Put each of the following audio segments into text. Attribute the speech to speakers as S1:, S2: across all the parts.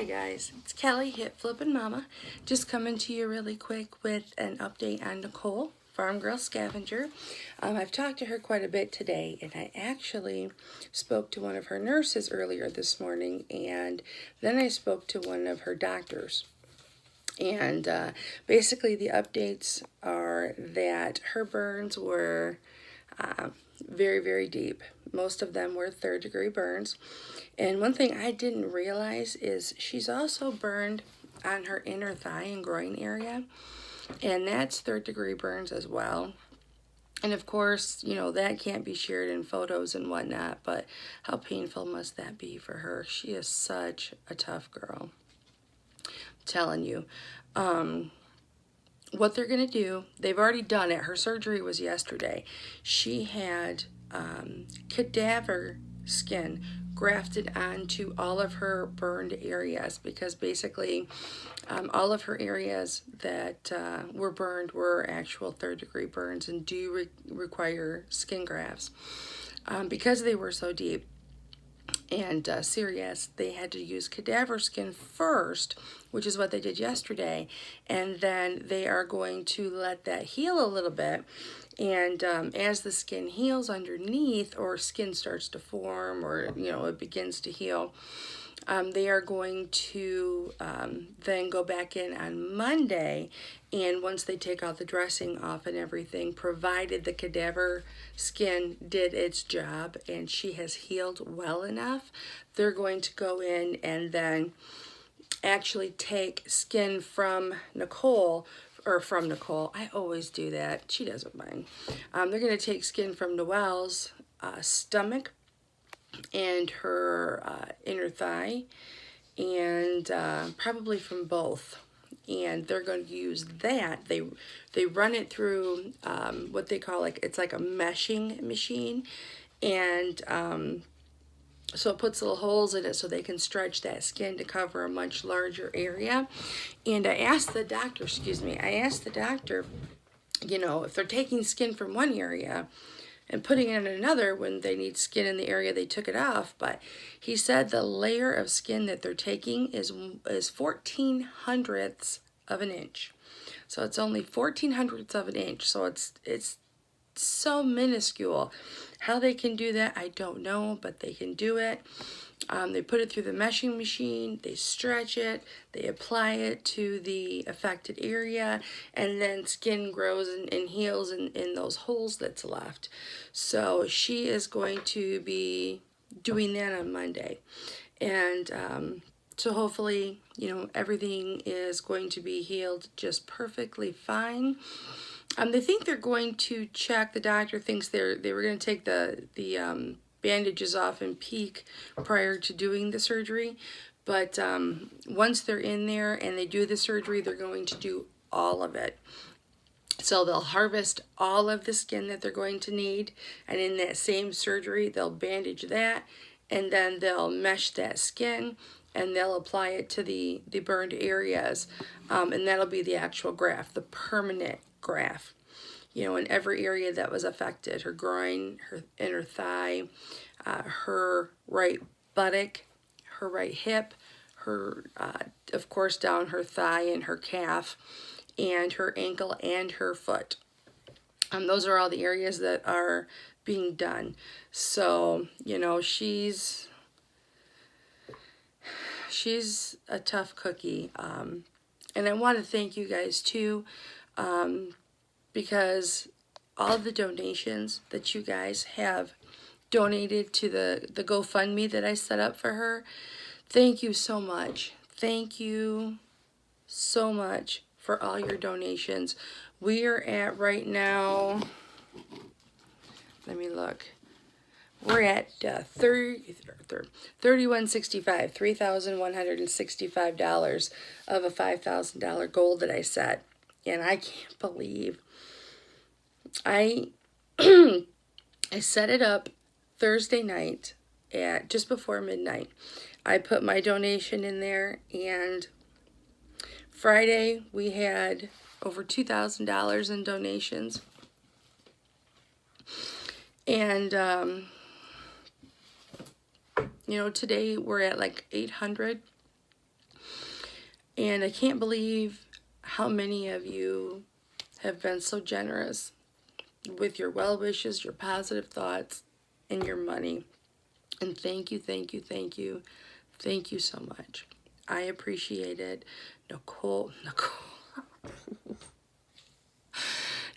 S1: Hi guys, it's Kelly, Hit Flippin' Mama, just coming to you really quick with an update on Nicole, Farm Girl Scavenger. I've talked to her quite a bit today, and I actually spoke to one of her nurses earlier this morning, and then I spoke to one of her doctors. And basically the updates are that her burns were very, very deep. Most of them were third-degree burns. And one thing I didn't realize is she's also burned on her inner thigh and groin area. And that's third-degree burns as well. And of course, you know, that can't be shared in photos and whatnot, but how painful must that be for her? She is such a tough girl. I'm telling you. What they're going to do, they've already done it. Her surgery was yesterday. She had cadaver skin grafted onto all of her burned areas because basically all of her areas that were burned were actual third-degree burns and do require skin grafts. Because they were so deep and serious, they had to use cadaver skin first, which is what they did yesterday, and then they are going to let that heal a little bit. And as the skin heals underneath, or skin starts to form, or you know, it begins to heal, they are going to then go back in on Monday, and once they take all the dressing off and everything, provided the cadaver skin did its job and she has healed well enough, they're going to go in and then actually take skin from Nicole, I always do that, she doesn't mind. They're going to take skin from Noel's stomach and her inner thigh, and probably from both. And they're going to use that. They run it through what they call, it's like a meshing machine, and so it puts little holes in it so they can stretch that skin to cover a much larger area. And I asked the doctor, you know, if they're taking skin from one area and putting it in another when they need skin in the area they took it off, but he said the layer of skin that they're taking is 14 hundredths of an inch. So it's only 14 hundredths of an inch, so it's so minuscule. How they can do that, I don't know, but they can do it. They put it through the meshing machine, they stretch it, they apply it to the affected area, and then skin grows and heals in those holes that's left. So she is going to be doing that on Monday. And so hopefully, you know, everything is going to be healed just perfectly fine. They think they're going to check, the doctor thinks they were going to take the bandages off and peek prior to doing the surgery, but once they're in there and they do the surgery, they're going to do all of it. So they'll harvest all of the skin that they're going to need, and in that same surgery they'll bandage that, and then they'll mesh that skin and they'll apply it to the burned areas, and that'll be the actual graft, the permanent graft, you know, in every area that was affected: her groin, her inner thigh, her right buttock, her right hip, her, of course, down her thigh and her calf, and her ankle and her foot. Those are all the areas that are being done. So, you know, she's a tough cookie. And I want to thank you guys too, because all the donations that you guys have donated to the GoFundMe that I set up for her, thank you so much. Thank you so much for all your donations. We are at right now, let me look, we're at $3165, $3,165 of a $5,000 goal that I set. And I can't believe I set it up Thursday night at just before midnight. I put my donation in there, and Friday we had over $2,000 in donations. And you know, today we're at like 800. And I can't believe how many of you have been so generous with your well wishes, your positive thoughts, and your money. And thank you, thank you, thank you. Thank you so much. I appreciate it. Nicole.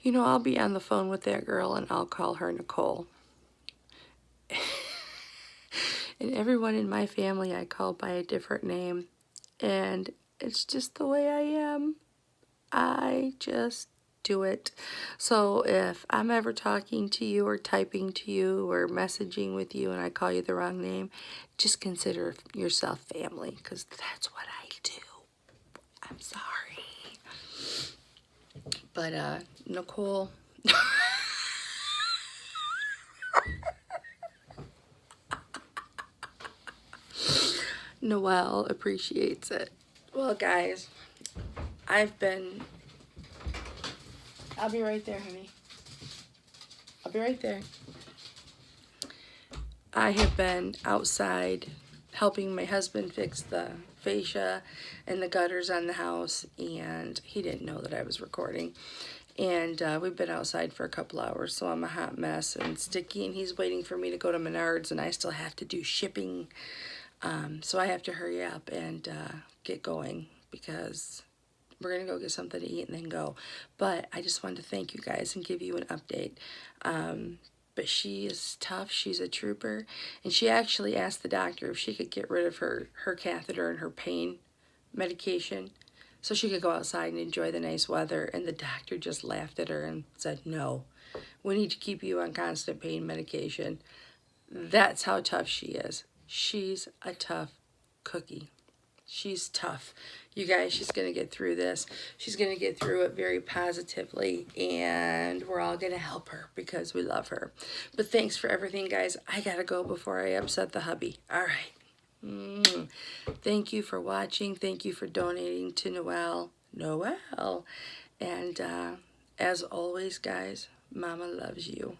S1: You know, I'll be on the phone with that girl and I'll call her Nicole. And everyone in my family I call by a different name. And it's just the way I am. I just do it. So if I'm ever talking to you or typing to you or messaging with you and I call you the wrong name, just consider yourself family, because that's what I do. I'm sorry. But Nicole, Noel appreciates it. Well, guys, I'll be right there, honey. I'll be right there. I have been outside helping my husband fix the fascia and the gutters on the house, and he didn't know that I was recording. And we've been outside for a couple hours, so I'm a hot mess and sticky, and he's waiting for me to go to Menards, and I still have to do shipping. So I have to hurry up and get going, because we're going to go get something to eat and then go. But I just wanted to thank you guys and give you an update. But she is tough. She's a trooper. And she actually asked the doctor if she could get rid of her catheter and her pain medication so she could go outside and enjoy the nice weather. And the doctor just laughed at her and said, no, we need to keep you on constant pain medication. That's how tough she is. She's a tough cookie. She's tough. You guys, she's going to get through this. She's going to get through it very positively, and we're all going to help her because we love her. But thanks for everything, guys. I got to go before I upset the hubby. All right. Thank you for watching. Thank you for donating to Noel. And as always, guys, Mama loves you.